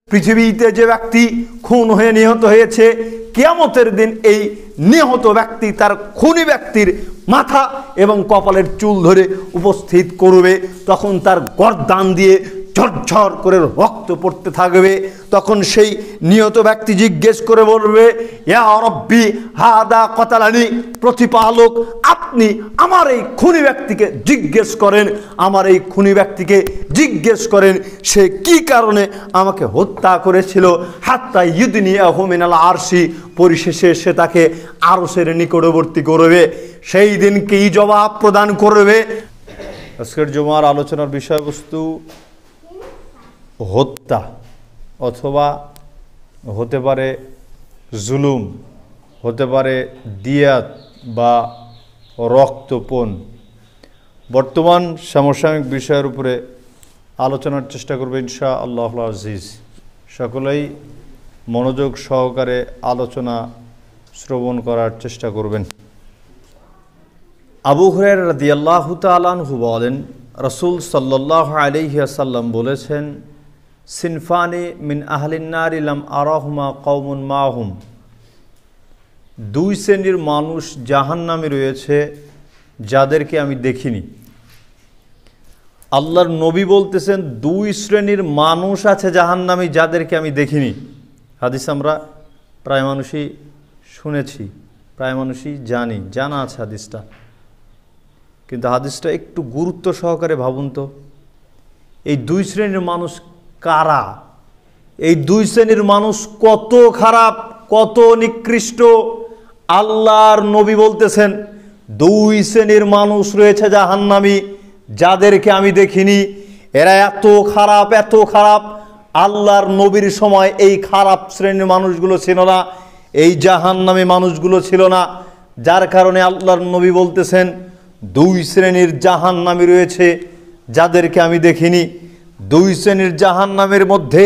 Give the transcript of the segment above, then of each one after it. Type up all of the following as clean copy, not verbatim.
পৃথিবীতে যে ব্যক্তি খুন হয়ে নিহত হয়েছে, কিয়ামতের দিন এই নিহত ব্যক্তি তার খুনি ব্যক্তির মাথা এবং কপালের চুল ধরে উপস্থিত করবে। তখন তার গর্দান দিয়ে ঝরঝর করে রক্ত পড়তে থাকবে। তখন সেই নিহত ব্যক্তি জিজ্ঞেস করে বলবে, ইয়া রব্বি হাদা কতালানি, প্রতিপালক আপনি আমার এই খুনি ব্যক্তিকে জিজ্ঞেস করেন, আমার এই খুনি ব্যক্তিকে জিজ্ঞেস করেন সে কি কারণে আমাকে হত্যা করেছিল। হাত্তা ইউদনিয়াহু মিনাল আরশি, পরিশেষে সে তাকে আরশের নিকটবর্তী করবে। সেই দিন কি জবাব প্রদান করবে? আজকের জুমার আলোচনার বিষয়বস্তু হত্যা, অথবা হতে পারে জুলুম, হতে পারে দিয়াত বা রক্তপণ। বর্তমান সমসাময়িক বিষয়ের উপরে আলোচনার চেষ্টা করবে ইনশা আল্লাহ আজিজ। সকলেই মনোযোগ সহকারে আলোচনা শ্রবণ করার চেষ্টা করবেন। আবু হুরায়রা রাদিয়াল্লাহু তাআলা আনহু বলেন, রাসূল সাল্লাল্লাহু আলাইহি ওয়াসাল্লাম বলেছেন, সিনফানি মিন আহলিন নারি লাম আরাহুমা কওমুন মাহুম, দুই শ্রেণীর মানুষ জাহান্নামে রয়েছে যাদেরকে আমি দেখিনি। আল্লাহর নবী বলতেছেন দুই শ্রেণীর মানুষ আছে জাহান্নামে যাদেরকে আমি দেখিনি। হাদিস আমরা প্রায় মানুষই শুনেছি, প্রায় মানুষই জানা আছে হাদিসটা, কিন্তু হাদিসটা একটু গুরুত্ব সহকারে ভাবুন তো। এই দুই শ্রেণীর মানুষ কারা? এই দুই শ্রেণীর মানুষ কত খারাপ, কত নিকৃষ্ট। আল্লাহর নবী বলতেছেন দুই শ্রেণীর মানুষ রয়েছে জাহান্নামী যাদেরকে আমি দেখিনি। এরা এত খারাপ, এত খারাপ। আল্লাহর নবীর সময় এই খারাপ শ্রেণীর মানুষগুলো ছিল না, এই জাহান্নামী মানুষগুলো ছিল না। যার কারণে আল্লাহর নবী বলতেছেন দুই শ্রেণীর জাহান্নামী রয়েছে যাদেরকে আমি দেখিনি। দুই শ্রেণীর জাহান্নামের মধ্যে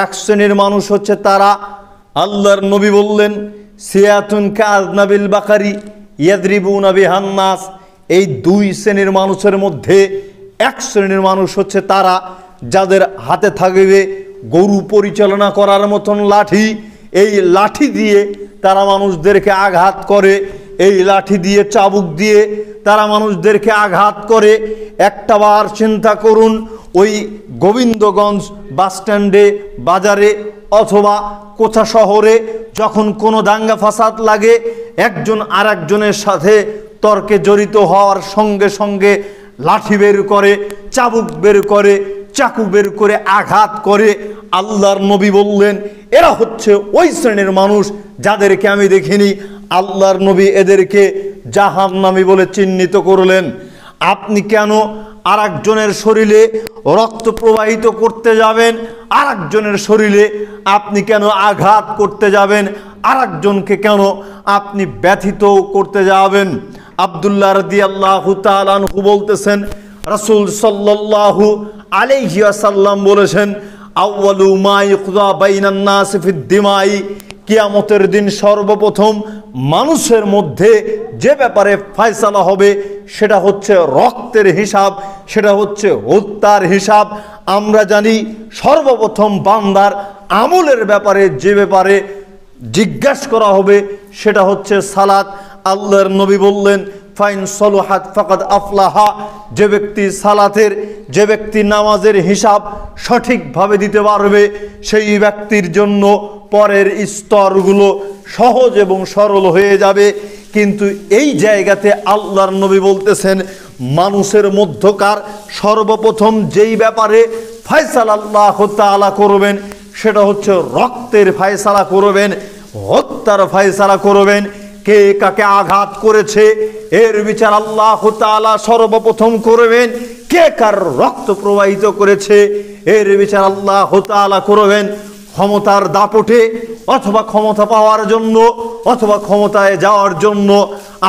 এক শ্রেণীর মানুষ হচ্ছে তারা, আল্লাহর নবী বললেন, সিয়াতুন কাযনাবিল বাকারি ইয়াদরিবুনা বিহান নাস। এই দুই শ্রেণীর মানুষের মধ্যে এক শ্রেণীর মানুষ হচ্ছে তারা যাদের হাতে থাকবে গরু পরিচালনা করার মতন লাঠি। এই লাঠি দিয়ে তারা মানুষদেরকে আঘাত করে, এই লাঠি দিয়ে চাবুক দিয়ে তারা মানুষদেরকে আঘাত করে। একটাবার চিন্তা করুন, ওই গোবিন্দগঞ্জ বাসস্ট্যান্ডে, বাজারে অথবা কোথা শহরে যখন কোনো দাঙ্গা ফাসাদ লাগে, একজন আর একজনের সাথে তর্কে জড়িত হওয়ার সঙ্গে সঙ্গে লাঠি বের করে, চাবুক বের করে, চাকু বের করে আঘাত করে। আল্লাহর নবী বললেন এরা হচ্ছে ওই শ্রেণীর মানুষ যাদেরকে আমি দেখিনি। আল্লাহর নবী এদেরকে জাহান্নামী বলে চিহ্নিত করলেন। আপনি কেন আর একজনের শরীরে রক্ত প্রবাহিত করতে যাবেন? আর একজনের শরীরে আপনি কেন আঘাত করতে যাবেন? আর একজনকে কেন আপনি ব্যথিত করতে যাবেন? আব্দুল্লাহ রাদিয়াল্লাহু তাআলা আনহু বলতেছেন, রাসূল সাল্লাল্লাহু আলাইহি ওয়াসাল্লাম বলেছেন, আউয়ালু মা ইউকযা বাইনান নাস ফিদ দিমাই, কিয়ামতের দিন সর্বপ্রথম মানুষের মধ্যে যে ব্যাপারে ফয়সালা হবে সেটা হচ্ছে রক্তের হিসাব, সেটা হচ্ছে হত্যার হিসাব। আমরা জানি সর্বপ্রথম বান্দার আমলের ব্যাপারে যে ব্যাপারে জিজ্ঞাসা করা হবে সেটা হচ্ছে সালাত। আল্লাহর নবী বললেন, ফাইন সলুহাত ফাকাদ আফলাহা, যে ব্যক্তি সালাতের, যে ব্যক্তি নামাজের হিসাব সঠিকভাবে দিতে পারবে সেই ব্যক্তির জন্য পরের স্তরগুলো সহজ এবং সরল হয়ে যাবে। কিন্তু এই জায়গাতে আল্লাহর নবী বলতেছেন মানুষের মধ্যকার সর্বপ্রথম যেই ব্যাপারে ফয়সালা আল্লাহ তাআলা করবেন সেটা হচ্ছে রক্তের ফয়সালা করবেন, হত্যার ফয়সালা করবেন। কে কাকে আঘাত করেছে এর বিচার আল্লাহ তাআলা সর্বপ্রথম করবেন। কে কার রক্ত প্রবাহিত করেছে এর বিচার আল্লাহ তাআলা করবেন। ক্ষমতার দাপটে অথবা ক্ষমতা পাওয়ার জন্য অথবা ক্ষমতায় যাওয়ার জন্য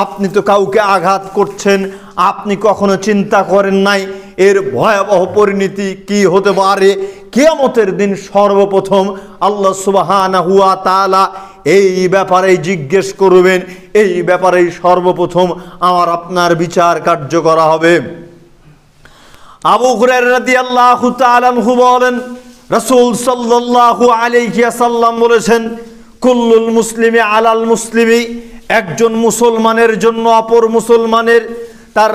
আপনি তো কাউকে আঘাত করছেন, আপনি কখনো চিন্তা করেন নাই এর ভয়াবহ পরিণতি কি হতে পারে। কিয়ামতের দিন সর্বপ্রথম আল্লাহ সুবহানাহু ওয়া তাআলা এই ব্যাপারে জিজ্ঞেস করবেন, এই ব্যাপারেই সর্বপ্রথম আমার আপনার বিচার কার্য করা হবে। আবু হুরায়রা রাদিয়াল্লাহু তাআলা আনহু বলেন, রাসূল সাল্লাল্লাহু আলাইহি ওয়াসাল্লাম বলেছেন, কুল্লুল মুসলিমি আলাল মুসলিমি, একজন মুসলমানের জন্য অপর মুসলমানের তার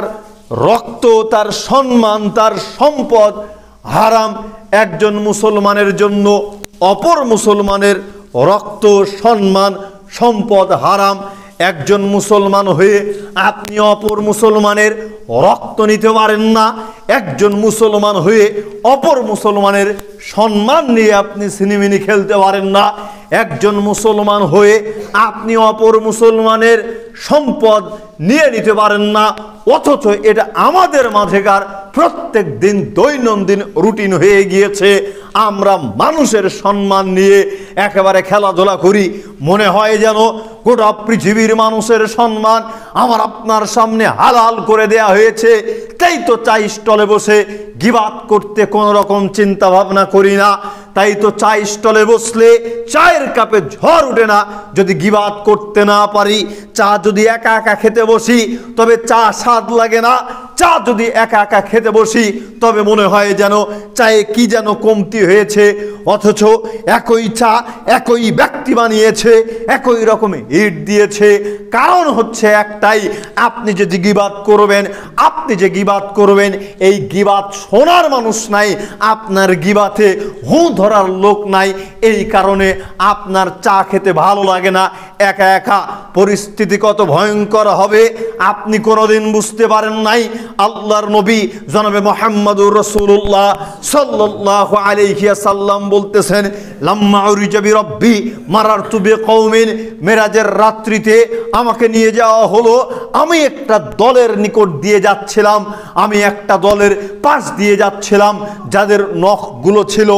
রক্ত, তার সম্মান, তার সম্পদ হারাম। একজন মুসলমানের জন্য অপর মুসলমানের রক্ত, সম্মান, সম্পদ হারাম। একজন মুসলমান হয়ে আপনি অপর মুসলমানের রক্ত নিতে পারেন না। একজন মুসলমান হয়ে অপর মুসলমানের সম্মান নিয়ে আপনি সিনেমিনি খেলতে পারেন না। একজন মুসলমান হয়ে আপনি অপর মুসলমানের সম্পদ নিয়ে নিতে পারেন না। অথচ এটা আমাদের মাঝেকার প্রত্যেক দিন দৈনন্দিন রুটিন হয়ে গিয়েছে। আমরা মানুষের সম্মান নিয়ে একেবারে খেলাধুলা করি। মনে হয় যেন গোটা পৃথিবীর মানুষের সম্মান আমার আপনার সামনে হালাল করে দেয়া হয়েছে। তাই তো চাই স্টলে বসে গিবাত করতে কোনো রকম চিন্তা ভাবনা করি না। তাই তো চা স্টলে বসলে চায়ের কাপে ঝড় ওঠে না যদি গিবাত করতে না পারি। চা যদি একা একা খেতে বসি তবে চা স্বাদ লাগে না। চা যদি একা একা খেতে বসি তবে মনে হয় যেন চায়ে কি যেন কমতি হয়েছে। অথচ একই চা একই ব্যক্তি বানিয়েছে, একই রকম ইট দিয়েছে। কারণ হচ্ছে একটাই, আপনি যে গিবাত করবেন, আপনি যে গিবাত করবেন, এই গিবাত শোনার মানুষ নাই, আপনার গিবাতে হু ধরার লোক নাই। এই কারণে আপনার চা খেতে ভালো লাগে না। একা একা পরিস্থিতি কত ভয়ঙ্কর হবে আপনি কোনোদিন বুঝতে পারেন নাই। আল্লাহর নবী জনাবে মুহাম্মদুর রাসূলুল্লাহ সাল্লাল্লাহু আলাইহি ওয়াসাল্লাম বলতেছেন, লাম্মা উরিজা বিরব্বি মারারতু বিকওমিন, মেরাজের রাত্রিতে আমাকে নিয়ে যাওয়া হলো। আমি একটা দলের নিকট দিয়ে যাচ্ছিলাম, আমি একটা দলের পাশ দিয়ে যাচ্ছিলাম যাদের নখগুলো ছিল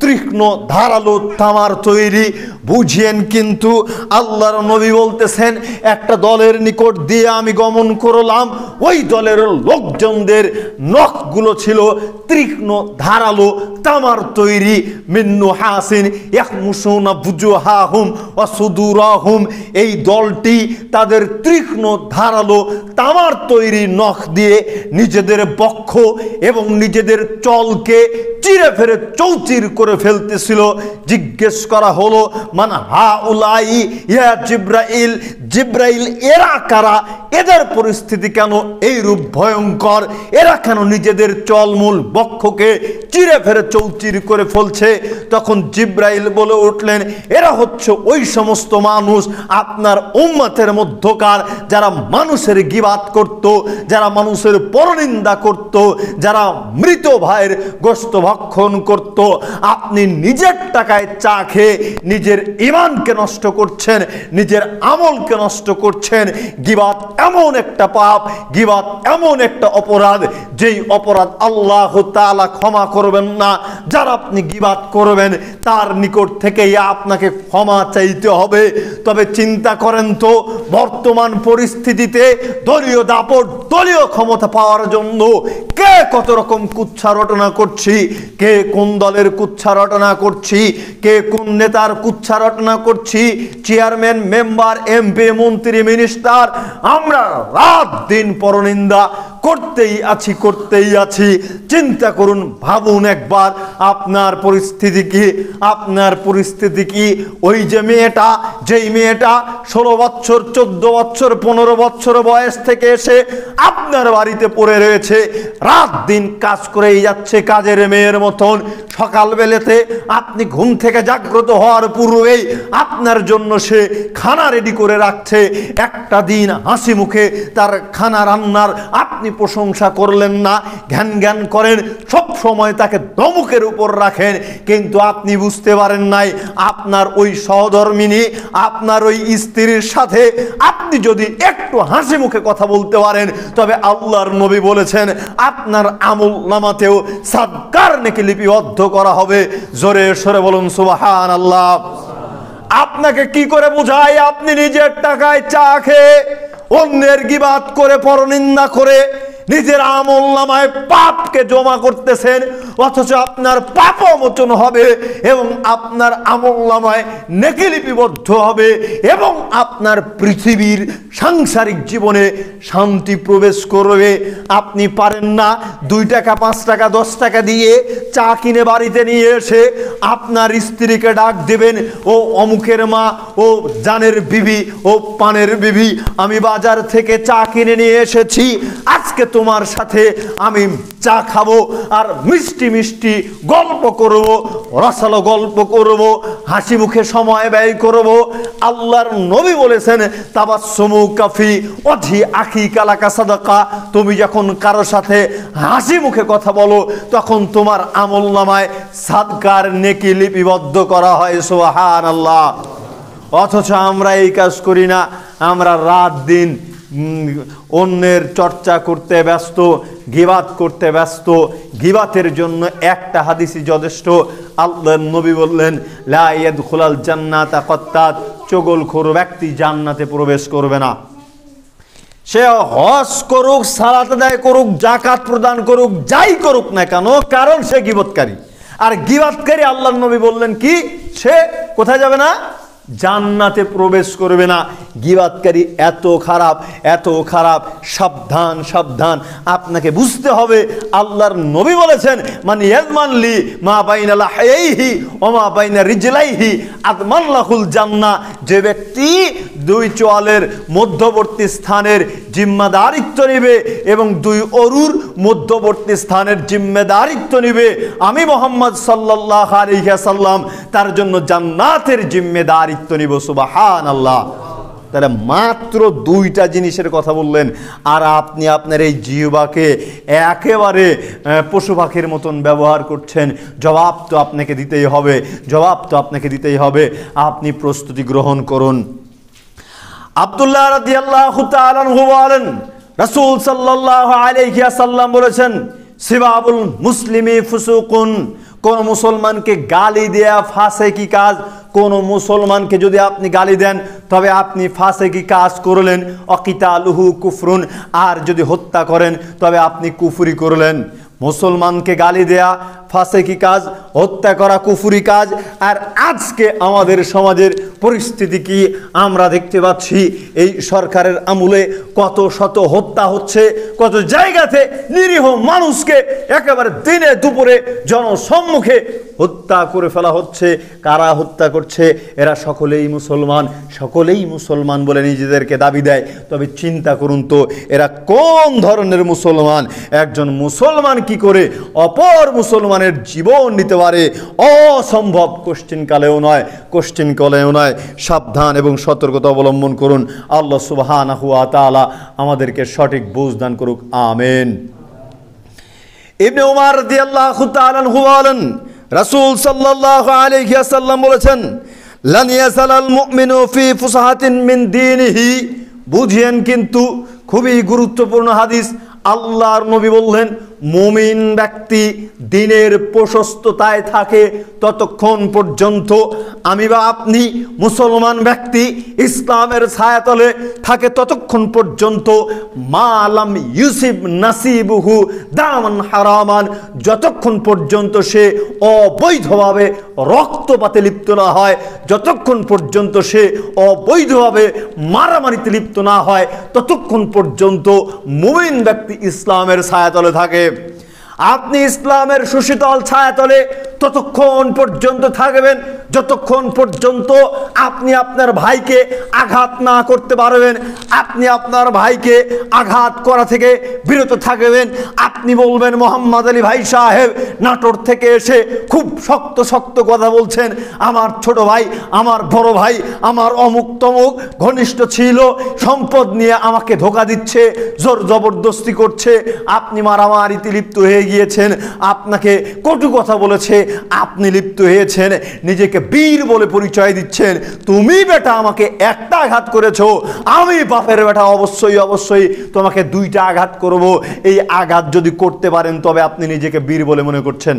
তীক্ষ্ণ ধারালো তামার তৈরি। বুঝিয়েন কিন্তু আল্লাহর নবী বলতেছেন, একটা দলের নিকট দিয়ে আমি গমন করলাম, ওই দলের লোকজনদের নখগুলো ছিল তীক্ষ্ণ ধারালো তামার তৈরি। মিন্নু হাসিন ইয়াখমুশুনা বুজুহাহুম ওয়া সুদুরাহুম, এই দলটি তাদের তীক্ষ্ণ ধারালো তামার তৈরি নখ দিয়ে নিজেদের বক্ষ এবং নিজেদের চলকে চিরে ফেরে চৌচির করে ফেলতেছিল। জিজ্ঞেস করা হলো, মান হাউলাই ইয়া জিব্রাইল, জিব্রাইল এরা কারা? এদের পরিস্থিতি কেন এই রূপ ভয়ঙ্কর? এরা কেন নিজেদের চলমূল বক্ষকে চিরে ফেরে চৌচির করে ফেলছে? তখন জিব্রাইল বলে উঠলেন, এরা হচ্ছে ওই সমস্ত মানুষ আপনার উম্মতের মধ্যকার যারা মানুষের গিবাত করত, যারা মানুষের পরনিন্দা করত, যারা মৃত ভাইয়ের গোশত ভক্ষণ করত। আপনি নিজের টাকায় চা খেয়ে নিজের ঈমানকে নষ্ট করছেন, নিজের আমলকে নষ্ট করছেন। গিবাত এমন একটা পাপ, গিবাত এমন একটা অপরাধ, যেই অপরাধ আল্লাহ তাআলা ক্ষমা করবেন না। যারা আপনি গিবাত করবেন তার নিকট থেকেই আপনাকে ক্ষমা চাইতে হবে। তবে চিন্তা করেন তো, বর্তমান পরিস্থিতিতে দলীয় দাপট, দলীয় ক্ষমতা পাওয়ার জন্য কে কত রকম কুচ্ছা রটনা করছি, কে কোন দলের কুচ্ছা রটনা করছি, কে কোন নেতার কুচ্ছা রটনা করছি, চেয়ারম্যান, মেম্বার, এমপি, মন্ত্রী, মিনিস্টার, আমরা রাত দিন পরনিন্দা করতেই আছি। চিন্তা করুন, ভাবুন একবার আপনার পরিস্থিতি কি, আপনার পরিস্থিতি কি? ওই যে মেয়েটা, যেই মেয়েটা 16 বছর, 14 বছর, 15 বছর বয়স থেকে এসে আপনার বাড়িতে পড়ে রয়েছে, রাত দিন কাজ করেই যাচ্ছে কাজের মেয়ের মতন। সকালবেলাতে আপনি ঘুম থেকে জাগ্রত হওয়ার পূর্বেই আপনার জন্য সে খানা রেডি করে রাখছে। একটা দিন হাসি মুখে তার খানা রান্নার আপনি প্রশংসা করলেন না, জ্ঞান জ্ঞান করেন, সব সময় তাকে ধমকের উপর রাখেন। কিন্তু আপনি বুঝতে পারেন নাই, আপনার ওই সহধর্মিনী, আপনার ওই স্ত্রীর সাথে আপনি যদি একটু হাসি মুখে কথা বলতে পারেন, তবে আল্লাহর নবী বলেছেন আপনার আমল নামাতেও সাদকার নেকি লিপিবদ্ধ করা হবে। জোরে সরে বলুন সুবহানাল্লাহ। আপনাকে কি করে বোঝায়, আপনি নিজের টাকায় চা খেয়ে অন্যের গিবাত করে পরনিন্দা করে নিজের আমলনামায় পাপকে জমা করতেছেন, অথচ আপনার পাপও মোচন হবে এবং আপনার আমলনামায় নেকি লিপিবদ্ধ হবে এবং আপনার পৃথিবীর সাংসারিক জীবনে শান্তি প্রবেশ করবে। আপনি পারেন না 2 টাকা 5 টাকা 10 টাকা দিয়ে চা কিনে বাড়িতে নিয়ে এসে আপনার স্ত্রীকে ডাক দেবেন, ও অমুকের মা, ও জানের বিবি, ও পানের বিবি, আমি বাজার থেকে চা কিনে নিয়ে এসেছি, আজকে তোমার সাথে আমি চা খাবো আর মিষ্টি মিষ্টি গল্প করব, রসালো গল্প করব, হাসি মুখে সময় ব্যয় করব। আল্লাহর নবী বলেছেন তাবাসসুমু কাফি ওয়াজহি আখিকা লাকা সাদাকা। তুমি যখন কারো সাথে হাসি মুখে কথা বলো তখন তোমার আমলনামায় সাদকার নেকি লিপিবদ্ধ করা হয়। সুবহানাল্লাহ। অথচ আমরা এই কাজ করি না। আমরা রাত দিন অন্যের চর্চা করতে ব্যস্ত, গীবাত করতে ব্যস্ত। গীবাতের জন্য একটা হাদিসই যথেষ্ট। আল্লাহর নবী বললেন লা ইয়াদখুলাল জান্নাতা কাত্তাত, চগলখোর ব্যক্তি জান্নাতে প্রবেশ করবে না। সে হজ করুক, সালাত আদায় করুক, যাকাত প্রদান করুক, যাই করুক না কেন, কারণ সে গীবতকারী। আর গীবতকারী আল্লাহর নবী বললেন কি, সে কোথায় যাবে না? জান্নাতে প্রবেশ করবে না। গীবাতকারী এত খারাপ, এত খারাপ। সাবধান, সাবধান। আপনাকে বুঝতে হবে আল্লাহর নবী বলেছেন মান ইয়াজমানলি মা বাইনা লাহইহি ওয়া মা বাইনা রিজলাইহি আদমান লাহুল জান্নাহ। যে ব্যক্তি 2 চোয়ালের মধ্যবর্তী স্থানের জিম্মাদারিত্ব নেবে এবং 2 অরুর মধ্যবর্তী স্থানের জিম্মাদারিত্ব নেবে, আমি মুহাম্মদ সাল্লাল্লাহু আলাইহি ওয়াসাল্লাম তার জন্য জান্নাতের জিম্মাদারিত্ব নিব। সুবহানাল্লাহ। তাহলে মাত্র 2টা জিনিসের কথা বললেন, আর আপনি আপনার এই জিহ্বাকে একেবারে পশু পাখির মতন ব্যবহার করছেন। জবাব তো আপনাকে দিতেই হবে, জবাব তো আপনাকে দিতেই হবে। আপনি প্রস্তুতি গ্রহণ করুন। আব্দুল্লাহ রাদিয়াল্লাহু তাআলা আনহু বলেন রাসূল সাল্লাল্লাহু আলাইহি ওয়াসাল্লাম বলেছেন সিবাবুল মুসলিমি ফুসুকুন। কোন মুসলমানকে গালি দেয়া ফাসেকি কাজ। কোন মুসলমানকে যদি আপনি গালি দেন তবে আপনি ফাসেকি কাজ করলেন। অকিতালুহু কুফরুন। আর যদি হত্যা করেন তবে আপনি কুফরি করলেন। মুসলমানকে গালি দেয়া ফাসেকি কাজ, হত্যা করা কুফরি কাজ। আর আজকে আমাদের সমাজের পরিস্থিতি কি আমরা দেখতে পাচ্ছি। এই সরকারের আমলে কত শত হত্যা হচ্ছে, কত জায়গাতে নিরীহ মানুষকে একেবারে দিনে দুপুরে জনসম্মুখে হত্যা করে ফেলা হচ্ছে। কারা হত্যা করছে? এরা সকলেই মুসলমান, সকলেই মুসলমান বলে নিজেদেরকে দাবি দেয়। তবে চিন্তা করুন তো এরা কোন ধরনের মুসলমান। একজন মুসলমান কি করে অপর মুসলমানের জীবন নিতে পারে? অসম্ভব। কোশ্চিন কালেও নয়, কোশ্চিন কালেও নয়। সাবধান এবং সতর্কতা অবলম্বন করুন। আল্লাহ সুবহানাহু ওয়া তাআলা আমাদেরকে সঠিক বুঝ দান করুক। আমিন। ইবনে উমর রাদিয়াল্লাহু তাআলা আনহু বলেন রাসূল সাল্লাল্লাহু আলাইহি ওয়াসাল্লাম বলেছেন লান ইয়াসালাল মুমিনু ফি ফুসাহাতিন মিন দীনিহি। বুঝেন কিন্তু খুবই গুরুত্বপূর্ণ হাদিস। আল্লাহর নবী বললেন মুমিন ব্যক্তি দিনের প্রশস্ততায় থাকে ততক্ষণ পর্যন্ত, আমি বা আপনি মুসলমান ব্যক্তি ইসলামের ছায়াতলে থাকে ততক্ষণ পর্যন্ত, মা লাম ইউসিব নাসিবুহু দামান হারামান, যতক্ষণ পর্যন্ত সে অবৈধভাবে রক্তপাতে লিপ্ত না হয়, যতক্ষণ পর্যন্ত সে অবৈধভাবে মারামারিতে লিপ্ত না হয়, ততক্ষণ পর্যন্ত মুমিন ব্যক্তি ইসলামের ছায়াতলে থাকে। আপনি ইসলামের সুশীতল ছায়াতলে ততক্ষণ পর্যন্ত থাকবেন যতক্ষণ পর্যন্ত আপনি আপনার ভাইকে আঘাত না করতে পারবেন। আপনি আপনার ভাইকে আঘাত করা থেকে বিরত থাকবেন। আপনি বলবেন মোহাম্মদ আলী ভাই সাহেব নাটোর থেকে এসে খুব শক্ত শক্ত কথা বলছেন, আমার ছোট ভাই, আমার বড় ভাই, আমার অমুক তমুক ঘনিষ্ঠ ছিল, সম্পদ নিয়ে আমাকে ধোকা দিচ্ছে, জোর জবরদস্তি করছে, আপনি মারামারিতে লিপ্ত হয়ে গিয়েছেন, আপনাকে কটু কথা বলেছে, আপনি লিপ্ত হয়েছেন, নিজেকে বীর বলে পরিচয় দিচ্ছেন। তুমি বেটা আমাকে একটা আঘাত করেছো, আমি বাপের বেটা অবশ্যই অবশ্যই তোমাকে 2টা আঘাত করব। এই আঘাত যদি করতে পারেন তবে আপনি নিজেকে বীর বলে মনে করছেন।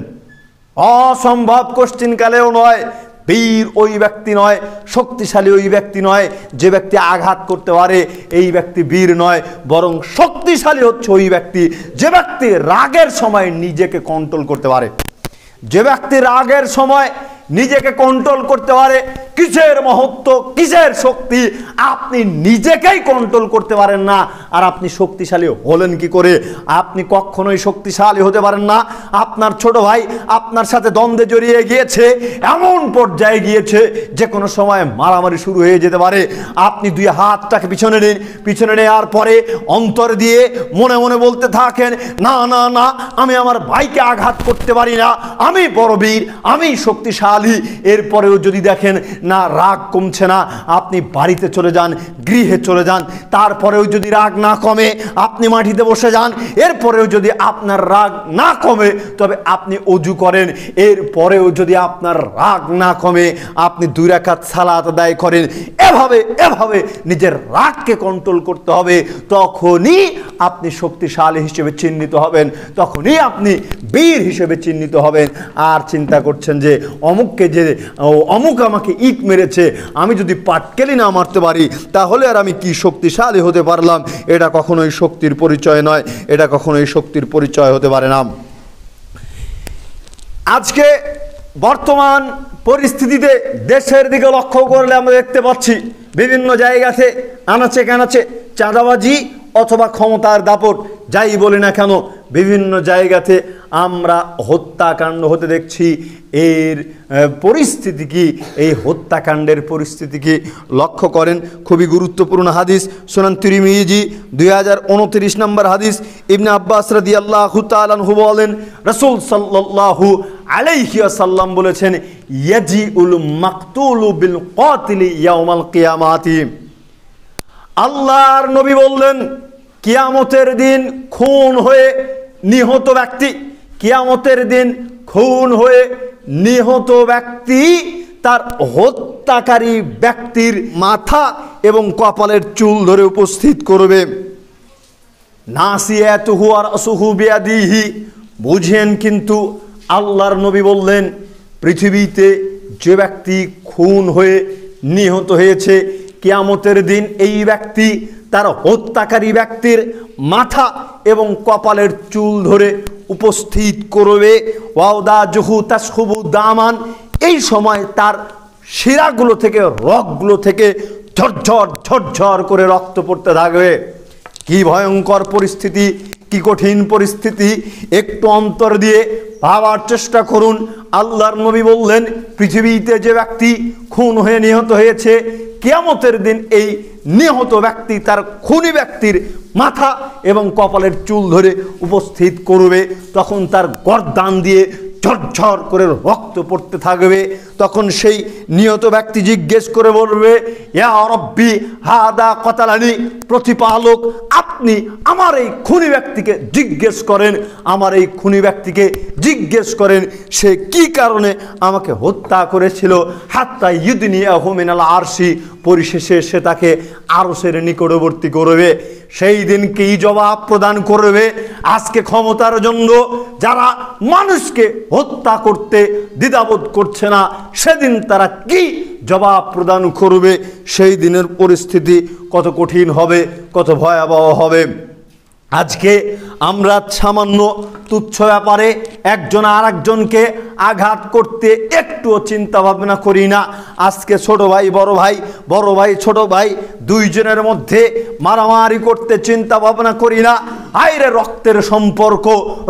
অসম্ভব, কোশ্চিন কালেও নয়। বীর ওই ব্যক্তি নয়, শক্তিশালী ওই ব্যক্তি নয় যে ব্যক্তি আঘাত করতে পারে, এই ব্যক্তি বীর নয়, বরং শক্তিশালী হচ্ছে ওই ব্যক্তি যে ব্যক্তি রাগের সময় নিজেকে কন্ট্রোল করতে পারে। যে ব্যক্তি রাগের সময় নিজেকে কন্ট্রোল করতে পারে, কিসের মহত্ব, কিসের শক্তি, আপনি নিজেকেই কন্ট্রোল করতে পারেন না, আর আপনি শক্তিশালী হলেন কি করে? আপনি কখনোই শক্তিশালী হতে পারেন না। আপনার ছোট ভাই আপনার সাথে দ্বন্দ্বে জড়িয়ে গিয়েছে, এমন পর্যায়ে গিয়েছে যে কোনো সময় মারামারি শুরু হয়ে যেতে পারে। আপনি দুই হাতটাকে পিছনে নিন, পিছনে নেওয়ার পরে অন্তর দিয়ে মনে মনে বলতে থাকেন, না না না, আমি আমার ভাইকে আঘাত করতে পারি না, আমি বড় বীর, আমি শক্তিশালী। এরপরেও যদি দেখেন না রাগ কমছে না, আপনি বাড়িতে চলে যান, গৃহে চলে যান। তারপরেও যদি রাগ না কমে, আপনি মাটিতে বসে যান। এরপরেও যদি আপনার রাগ না কমে, তবে আপনি ওযু করেন। এরপরেও যদি আপনার রাগ না কমে, আপনি 2 রাকাত সালাত আদায় করেন। এভাবে এভাবে নিজের রাগকে কন্ট্রোল করতে হবে। তখনই আপনি শক্তিশালী হিসেবে চিহ্নিত হবেন, তখনই আপনি বীর হিসেবে চিহ্নিত হবেন। আর চিন্তা করছেন যে অমুককে যে অমুক আমাকে ইট মেরেছে, আমি যদি পাটকেলি না মারতে পারি তাহলে আর আমি কি শক্তিশালী হতে পারলাম? এটা কখনোই শক্তির পরিচয় নয়, এটা কখনোই শক্তির পরিচয় হতে পারে না। আজকে বর্তমান পরিস্থিতিতে দেশের দিকে লক্ষ্য করলে আমরা দেখতে পাচ্ছি বিভিন্ন জায়গাতে আনাচে কানাচে চাঁদাবাজি অথবা ক্ষমতার দাপট, যাই বলি না কেন, বিভিন্ন জায়গাতে আমরা হত্যাকাণ্ড হতে দেখছি। এর পরিস্থিতি কি? এই হত্যাকাণ্ডের পরিস্থিতি কি? লক্ষ্য করেন, খুবই গুরুত্বপূর্ণ হাদিস, সুনান তিরমিজি 2029 নম্বর হাদিস। ইবনে আব্বাস রাদিয়াল্লাহু তাআলা আনহু বলেন, রাসূল সাল্লাল্লাহু আলাইহি ওয়াসাল্লাম বলেছেন, ইয়াজিউল মাকতুলু বিল কাতিলি ইয়াউমাল কিয়ামাতি। আল্লাহর নবী বললেন, কিয়ামতের দিন খুন হয়ে নিহত ব্যক্তি, কিয়ামতের দিন খুন হয়ে নিহত ব্যক্তি তার হত্যাকারী ব্যক্তির মাথা এবং কপালের চুল ধরে উপস্থিত করবে। নাসিয়াতুহু ওয়া রাসুহু বিয়াদিহি। বুঝেন, কিন্তু আল্লাহর নবী বললেন, পৃথিবীতে যে ব্যক্তি খুন হয়ে নিহত হয়েছে, কিয়ামতের দিন এই ব্যক্তি তার হত্যাকারী ব্যক্তির মাথা এবং কপালের চুল ধরে উপস্থিত করবে। ওয়াউদা জুহু তাসহুবু দামান। এই সময় তার শিরাগুলো থেকে, রগগুলো থেকে ঝরঝর ঝরঝর করে রক্ত পড়তে থাকবে। কি ভয়ঙ্কর পরিস্থিতি, কি কঠিন পরিস্থিতি! একটু অন্তর দিয়ে ভাবার চেষ্টা করুন। আল্লাহর নবী বললেন, পৃথিবীতে যে ব্যক্তি খুন হয়ে নিহত হয়েছে, কিয়ামতের দিন এই নিহত ব্যক্তি তার খুনি ব্যক্তির মাথা এবং কপালের চুল ধরে উপস্থিত করবে। তখন তার গর্দান দিয়ে ঝরঝর করে রক্ত পড়তে থাকবে। তখন সেই নিহত ব্যক্তি জিজ্ঞেস করে বলবে, ইয়া রব্বি হাদা কতালানি, প্রতিপালক আপনি আমার এই খুনি ব্যক্তিকে জিজ্ঞেস করেন, আমার এই খুনি ব্যক্তিকে জিজ্ঞেস করেন সে কি কারণে আমাকে হত্যা করেছিল। হাত্তা ইউদনিয়াহু মিনাল আরশি, পরিশেষে সে তাকে আরশের নিকটবর্তী করবে। সেই দিন কি জবাব প্রদান করবে? আজকে ক্ষমতার জন্য যারা মানুষকে হত্যা করতে দ্বিধাবোধ করছে না, সেদিন তারা কি জবাব প্রদান করবে? সেই দিনের পরিস্থিতি কত কঠিন হবে, কত ভয়াবহ হবে। আজকে আমরা সামান্য তুচ্ছ ব্যাপারে একজন আর একজনকে আঘাত করতে একটুও চিন্তা ভাবনা করি না। আজকে ছোট ভাই বড় ভাই, বড় ভাই ছোট ভাই, দুইজনের মধ্যে মারামারি করতে চিন্তা ভাবনা করি না। আইরে রক্তের সম্পর্ক,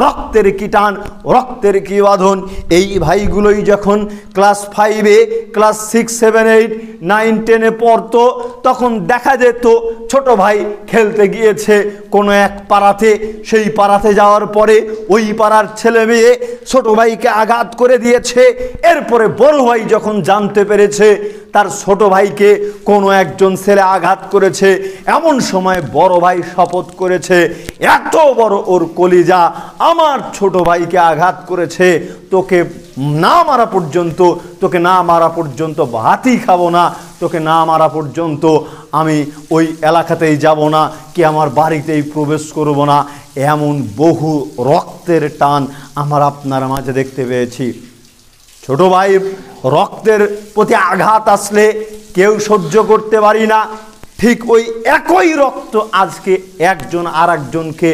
রক্তের কি টান, রক্তের কি বাঁধন। এই ভাইগুলোই যখন ক্লাস 5-এ, ক্লাস 6, 7, 8, 9, 10-এ পড়তো, তখন দেখা যেত ছোট ভাই খেলতে গিয়েছে কোনো এক পাড়াতে। সেই পাড়াতে যাওয়ার পরে ওই পাড়ার ছেলে মেয়ে ছোট ভাইকে আঘাত করে দিয়েছে। এরপরে বড় ভাই যখন জানতে পেরেছে তার ছোট ভাইকে কোনো একজন ছেলে আঘাত করেছে, এমন সময় বড় ভাই শপথ করেছে, এত বড় ওর কলিজা, আমার ছোট ভাইকে আঘাত করেছে, তোকে না মারা পর্যন্ত, তোকে না মারা পর্যন্ত ভাতই খাবো না, তোকে না মারা পর্যন্ত আমি ওই এলাকাতেই যাব না, কি আমার বাড়িতেই প্রবেশ করব না। এমন বহু রক্তের টান আমার আপনার মাঝে দেখতে পেয়েছি। ছোট ভাই রক্তের প্রতি আঘাত আসলে কেউ সহ্য করতে পারি না, ঠিক ওই একই রক্ত আজকে একজন আর একজনকে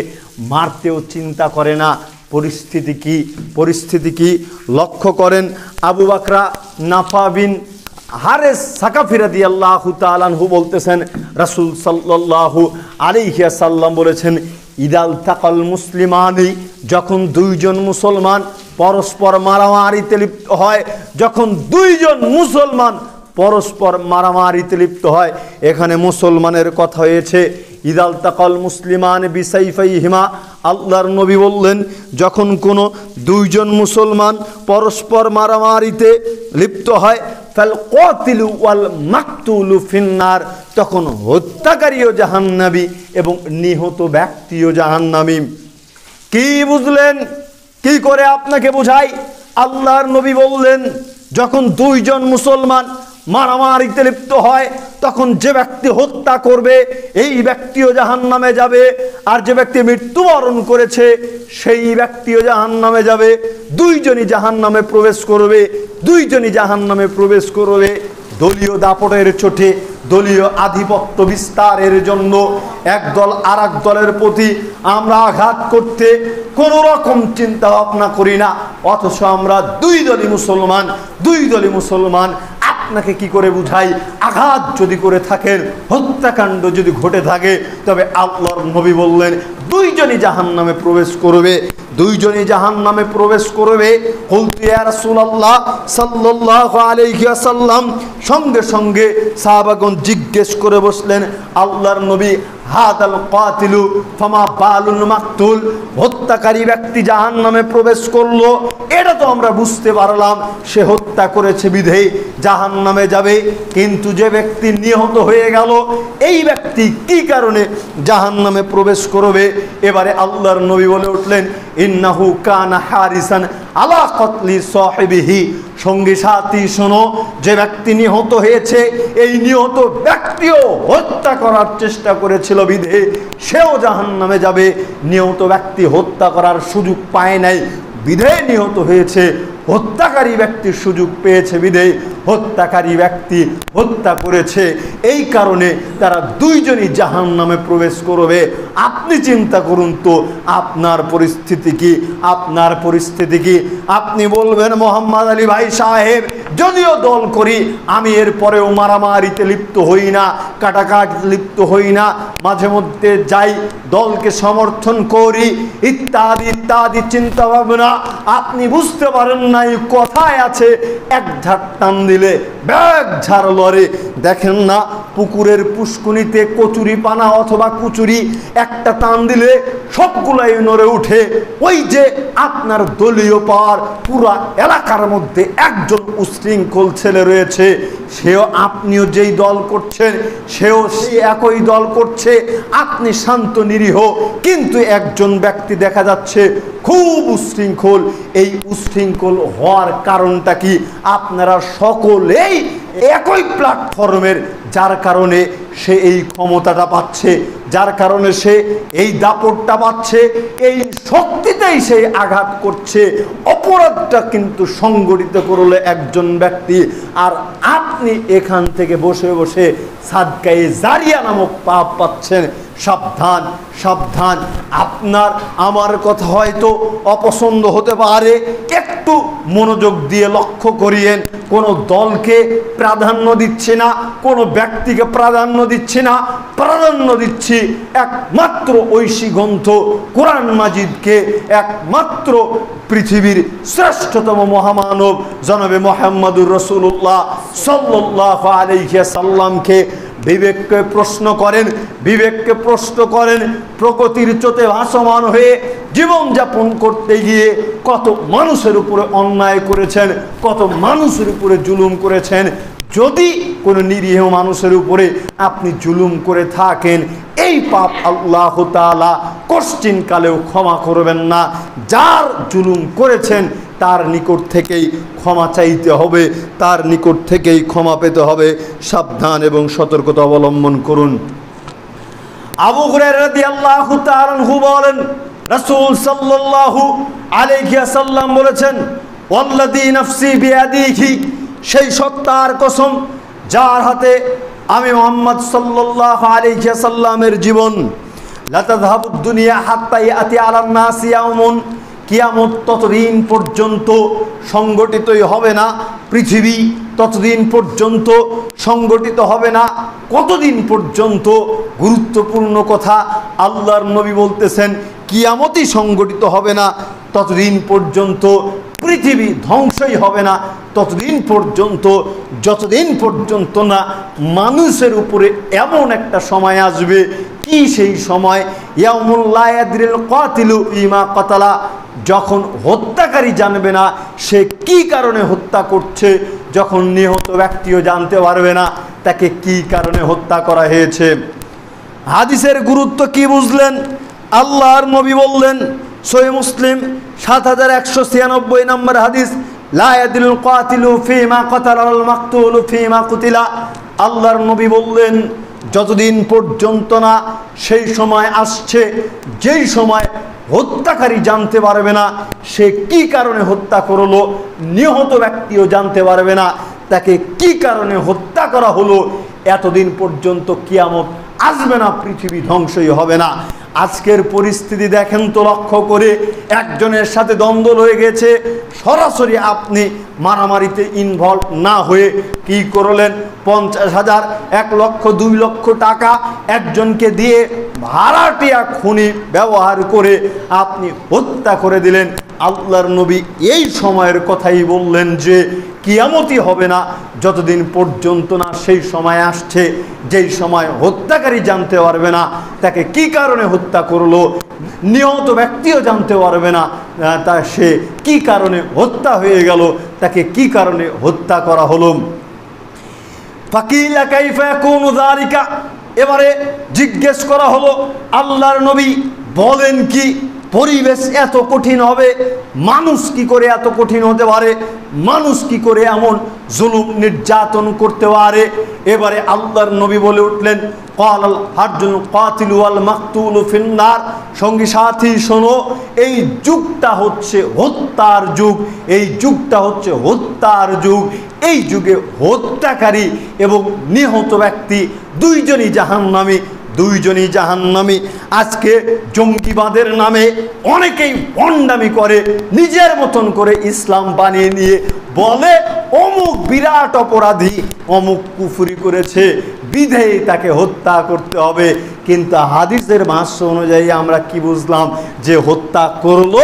মারতেও চিন্তা করে না। পরিস্থিতি কি লক্ষ্য করেন। আবু বকর নাফা বিন হারেস সাকাফি রাদিয়াল্লাহু তাআলা আনহু বলতেছেন, রাসূল সাল্লাল্লাহু আলাইহি ওয়াসাল্লাম বলেছেন, ইদাল তাকাল মুসলিমানি, যখন দুইজন মুসলমান পরস্পর মারামারিতে লিপ্ত হয়, যখন দুইজন মুসলমান পরস্পর মারামারিতে লিপ্ত হয়, এখানে মুসলমানের কথা হয়েছে। ইদাল তাকাল মুসলিমান বিসাইফাইহিমা, আল্লাহর নবী বললেন যখন কোনো দুইজন মুসলমান পরস্পর মারামারিতে লিপ্ত হয়, ফাল কাতিলু ওয়াল মাকতুলু ফিন্নার, তখন হত্যাকারীও জাহান্নামী এবং নিহত ব্যক্তিও জাহান্নামী। কি বুঝলেন? কি করে আপনাকে বোঝাই? আল্লাহর নবী বললেন যখন দুইজন মুসলমান মারামারিতে লিপ্ত হয়, তখন যে ব্যক্তি হত্যা করবে এই ব্যক্তিও জাহান্নামে যাবে, আর যে ব্যক্তি মৃত্যুবরণ করেছে সেই ব্যক্তিও জাহান্নামে যাবে। দুইজনই জাহান্নামে প্রবেশ করবে, দুইজনই জাহান্নামে প্রবেশ করবে। দলীয় দাপটের চোটে, দলীয় আধিপত্য বিস্তারের জন্য একদল আর এক দলের প্রতি আমরা আঘাত করতে কোনো রকম চিন্তা ভাবনা করি না, অথচ আমরা দুই দলই মুসলমান। আপনাকে কি করে বুঝাই? আঘাত যদি করে থাকেন, হত্যাকাণ্ড যদি ঘটে থাকে, তবে আল্লাহর নবী বললেন দুইজনই জাহান্নামে প্রবেশ করবে, দুইজনই জাহান্নামে প্রবেশ করবে। কুলতু ইয়া রাসূলুল্লাহ সাল্লাল্লাহু আলাইহি ওয়াসাল্লাম, সঙ্গে সঙ্গে সাহাবাগণ জিজ্ঞেস করে বসলেন, আল্লাহর নবী, হাদাল কাতিলু ফামা বালুল মাকতুল, হত্যাকারী ব্যক্তি জাহান্নামে প্রবেশ করলো, এটা তো আমরা বুঝতে পারলাম সে হত্যা করেছে বিধেয় জাহান্নামে যাবে, কিন্তু যে ব্যক্তি নিহত হয়ে গেল এই ব্যক্তি কি কারণে জাহান্নামে প্রবেশ করবে? এবারে আল্লাহর নবী বলে উঠলেন, ইন্নাহু কানা হারিসান আলা কতলি সাহিবিহি, সঙ্গী সাথী শোনো, যে ব্যক্তি নিহত হয়েছে এই নিহত ব্যক্তিও হত্যা করার চেষ্টা করেছিল বিধে সেও জাহান্নামে যাবে। নিহত ব্যক্তি হত্যা করার সুযোগ পায় নাই বিধে নিহত হয়েছে, হত্যাকারী ব্যক্তির সুযোগ পেয়েছে বিধে হত্যাকারী ব্যক্তি হত্যা করেছে, এই কারণে তারা দুইজনই জাহান্নামে প্রবেশ করবে। আপনি চিন্তা করুন তো আপনার পরিস্থিতি কি, আপনার পরিস্থিতি কি? আপনি বলবেন, মোহাম্মদ আলী ভাই সাহেব, যদিও দল করি আমি এরপরেও মারামারিতে লিপ্ত হই না, কাটাকাটি লিপ্ত হই না, মাঝে মধ্যে যাই, দলকে সমর্থন করি, ইত্যাদি ইত্যাদি চিন্তা ভাবনা। আপনি বুঝতে পারেন নাই, কথায় আছে এক ঝাড় টান দিলে ব্যাগ ঝাড় লড়ে। দেখেন না পুকুরের পুষ্কুনিতে কচুরি পানা অথবা কুচুরি একটা টান দিলে সবগুলাই নড়ে উঠে। ওই যে আপনার দলীয় পাওয়ার পুরা এলাকার মধ্যে একজন উশৃঙ্খল ছেলে রয়েছে, সেও আপনিও যেই দল করছেন সেও সেই একই দল করছে, আপনি শান্ত নিরীহ, কিন্তু একজন ব্যক্তি দেখা যাচ্ছে খুব উশৃঙ্খল। এই উশৃঙ্খল হওয়ার কারণটা কি? আপনারা সকলেই একই প্ল্যাটফর্মের, যার কারণে সে এই ক্ষমতাটা পাচ্ছে, যার কারণে সে এই দাপটটা পাচ্ছে, এই শক্তিতেই সে আঘাত করছে। অপরাধটা কিন্তু সংগঠিত করলে একজন ব্যক্তি, আর আপনি এখান থেকে বসে বসে সাদকায়ে জারিয়া নামক পাপ পাচ্ছেন। সাবধান, সাবধান। আপনার আমার কথা হয়তো অপছন্দ হতে পারে, একটু মনোযোগ দিয়ে লক্ষ্য করিয়েন। কোনো দলকে প্রাধান্য দিচ্ছে না, কোনো ব্যক্তিকে প্রাধান্য দিচ্ছি না, প্রাধান্য দিচ্ছি একমাত্র ঐশী গ্রন্থ কোরআন মাজিদকে, একমাত্র পৃথিবীর শ্রেষ্ঠতম মহামানব জনাবে মুহাম্মদুর রাসূলুল্লাহ সাল্লাল্লাহু আলাইহি ওয়াসাল্লামকে। বিবেককে প্রশ্ন করেন, বিবেককে প্রশ্ন করেন। প্রকৃতির চোতে ভাসমান হয়ে জীবনযাপন করতে গিয়ে কত মানুষের উপরে অন্যায় করেছেন, কত মানুষের উপরে জুলুম করেছেন। যদি কোনো নিরীহ মানুষের উপরে আপনি জুলুম করে থাকেন, এই পাপ আল্লাহ তাআলা কোশ্চিন কালেও ক্ষমা করবেন না। যার জুলুম করেছেন তার নিকট থেকেই ক্ষমা চাইতে হবে, তার নিকট থেকেই ক্ষমা পেতে হবে। সাবধান এবং সতর্কতা অবলম্বন করুন। আবু হুরায়রা রাদিয়াল্লাহু তাআলা আনহু বলেন, রাসূল সাল্লাল্লাহু আলাইহি ওয়াসাল্লাম বলেছেন, ওয়াল্লাযী নাফসি বিয়াদিহি, সেই সত্তার কসম যার হাতে আমি মুহাম্মদ সাল্লাল্লাহু আলাইহি ওয়াসাল্লামের জীবন, লা তাযহাবুদ দুনিয়া হাত্তা ইয়াতি আলান নাসি ইয়াউমুন, কিয়ামত ততদিন পর্যন্ত সংগঠিতই হবে না পৃথিবী, ততদিন পর্যন্ত সংগঠিত হবে না। কতদিন পর্যন্ত? গুরুত্বপূর্ণ কথা, আল্লাহর নবী বলতেছেন কিয়ামতই সংগঠিত হবে না ততদিন পর্যন্ত, পৃথিবী ধ্বংসই হবে না ততদিন পর্যন্ত, যতদিন পর্যন্ত না মানুষের উপরে এমন একটা সময় আসবে। কি সেই সময়? ইয়াউমুল লা ইয়াদরিল কাতিলু ফিমা কাতালা, যখন হত্যাকারী জানবে না সে কি কারণে হত্যা করছে, যখন নিহত ব্যক্তিও জানতে পারবে না তাকে কি কারণে হত্যা করা হয়েছে। হাদিসের গুরুত্ব কি বুঝলেন? আল্লাহর নবী বললেন, সহিহ মুসলিম 7196 নম্বর হাদিস, লা ইয়াদরিল কাতিলু ফিমা কাতালা ওয়াল মাকতুলু ফিমা কুতিলা। আল্লাহর নবী বললেন, যতদিন পর্যন্ত না সেই সময় আসছে যেই সময় হত্যাকারী জানতে পারবে না সে কি কারণে হত্যা করলো, নিহত ব্যক্তিও জানতে পারবে না তাকে কি কারণে হত্যা করা হলো, এতদিন পর্যন্ত কিয়ামত আসবে না, পৃথিবী ধ্বংসই হবে না। আজকের পরিস্থিতি দেখেন তো, লক্ষ্য করে, একজনের সাথে দ্বন্দ্ব হয়ে গেছে, সরাসরি আপনি মারামারিতে ইনভলভ না হয়ে কি করলেন, 50,000, 1 লক্ষ, 2 লক্ষ টাকা একজনকে দিয়ে ভাড়াটিয়া খুনি ব্যবহার করে আপনি হত্যা করে দিলেন। আল্লাহর নবী এই সময়ের কথাই বললেন যে কিয়ামতই হবে না যতদিন পর্যন্ত না সেই সময় আসছে যেই সময় হত্যাকারী জানতে পারবে না তাকে কি কারণে হত্যা করলো, নিহত ব্যক্তিও জানতে পারবে না তা সে কি কারণে হত্যা হয়ে গেল, তাকে কি কারণে হত্যা করা হলো। ফাকিলা কাইফা ইয়াকুনু যালিকা, এবারে জিজ্ঞেস করা হলো, আল্লাহর নবী বলেন কি পরিবেশ এত কঠিন হবে? মানুষ কি করে এত কঠিন হতে পারে? মানুষ কি করে এমন জুলুম নির্যাতন করতে পারে? এবারে আল্লাহর নবী বলে উঠলেন, ক্বালাল হারজুল কাতিলু ওয়াল মাকতুলু ফিন্নার, সঙ্গী সাথী শোনো, এই যুগটা হচ্ছে হত্যার যুগ, এই যুগটা হচ্ছে হত্যার যুগ। এই যুগে হত্যাকারী এবং নিহত ব্যক্তি দুইজনই জাহান্নামী, দুইজনই জাহান্নামী। আজকে জঙ্গিবাদের নামে অনেকেই ভণ্ডামি করে, নিজের মতন করে ইসলাম বানিয়ে নিয়ে বলে অমুক বিরাট অপরাধী, অমুক কুফরি করেছে, বিধেয় তাকে হত্যা করতে হবে। কিন্তু হাদিসের ভাষ্য অনুযায়ী আমরা কি বুঝলাম? যে হত্যা করলো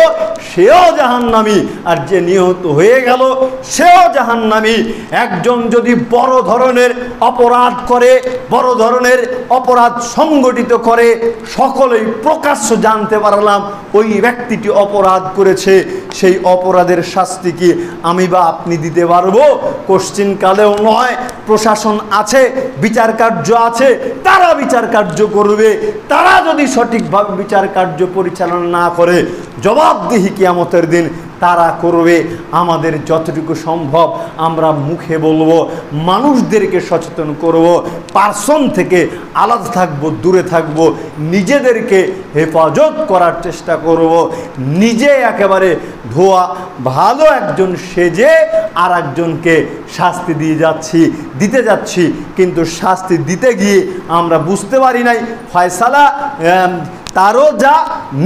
সেও জাহান্নামী, আর যে নিহত হয়ে গেল সেও জাহান্নামী। একজন যদি বড় ধরনের অপরাধ করে, বড় ধরনের অপরাধ সংগঠিত করে, সকলেই প্রকাশ্য জানতে পারলাম ওই ব্যক্তিটি অপরাধ করেছে, সেই অপরাধের শাস্তি কি আমি বা আপনি দিতে পারবো? কোশ্চিন কালেও নয়। প্রশাসন আছে, বিচার কার্য আছে, তারা বিচার কার্য করবে। তারা যদি সঠিকভাবে বিচার কার্য পরিচালনা না করে জবাবদিহি কিয়ামতের দিন তারা করবে। আমাদের যতটুকু সম্ভব আমরা মুখে বলবো, মানুষদেরকে সচেতন করব, পার্সন থেকে আলাদা থাকবো, দূরে থাকবো, নিজেদেরকে হেফাজত করার চেষ্টা করব। নিজে একেবারে ধোয়া ভালো একজন সেজে আর একজনকে শাস্তি দিতে যাচ্ছি, কিন্তু শাস্তি দিতে গিয়ে আমরা বুঝতে পারি নাই ফয়সালা তারও যা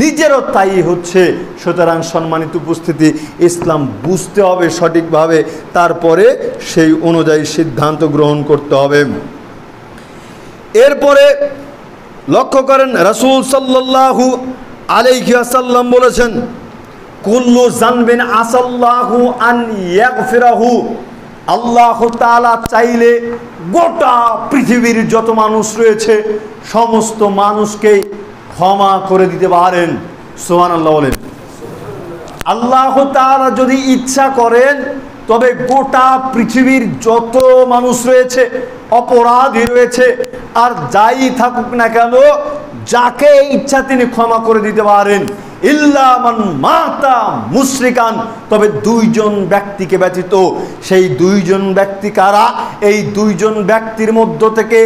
নিজেরও তাই হচ্ছে। সুতরাং সম্মানিত উপস্থিতি, ইসলাম বুঝতে হবে সঠিকভাবে, তারপরে সেই অনুযায়ী সিদ্ধান্ত গ্রহণ করতে হবে। এরপরে লক্ষ্য করেন, রাসূল সাল্লাল্লাহু আলাইহি ওয়াসাল্লাম বলেছেন, কুল্লু যানবিন আসাল্লাহু আন ইয়াগফিরাহু, আল্লাহ তাআলা চাইলে গোটা পৃথিবীর যত মানুষ রয়েছে সমস্ত মানুষকে ক্ষমা করে দিতে পারেন। সুবহানাল্লাহ বলেন। আল্লাহ তাআলা যদি ইচ্ছা করেন তবে গোটা পৃথিবীর যত মানুষ রয়েছে, অপরাধী রয়েছে, আর যাই থাকুক না কেন, যাকে ইচ্ছা তিনি ক্ষমা করে দিতে পারেন। ইল্লা মান মাতা মুশরিকান, তবে দুইজন ব্যক্তিকে ব্যতীত। সেই দুইজন ব্যক্তি কারা? এই দুইজন ব্যক্তির মধ্য থেকে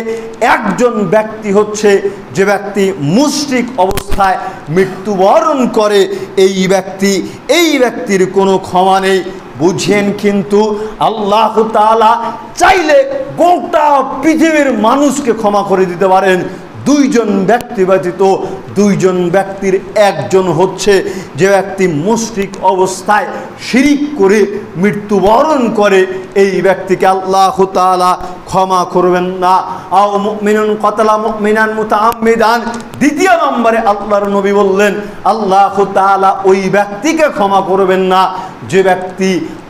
একজন ব্যক্তি হচ্ছে যে ব্যক্তি মুশরিক অবস্থায় মৃত্যুবরণ করে, এই ব্যক্তির কোনো ক্ষমা নেই। বুঝেন, কিন্তু আল্লাহ তাআলা চাইলে গোটা পৃথিবীর মানুষকে ক্ষমা করে দিতে পারেন। দুইজন ব্যক্তি ব্যতীত, দুইজন ব্যক্তির একজন হচ্ছে যে ব্যক্তি মুশরিক অবস্থায় শিরিক করে মৃত্যুবরণ করে, এই ব্যক্তিকে আল্লাহ তাআলা ক্ষমা করবেন না। আও মুমিনুন কাতালা মুমিনান মুতাআম্মিদান, দ্বিতীয় নম্বরে আল্লাহর নবী বললেন আল্লাহ তাআলা ওই ব্যক্তিকে ক্ষমা করবেন না যে ব্যক্তি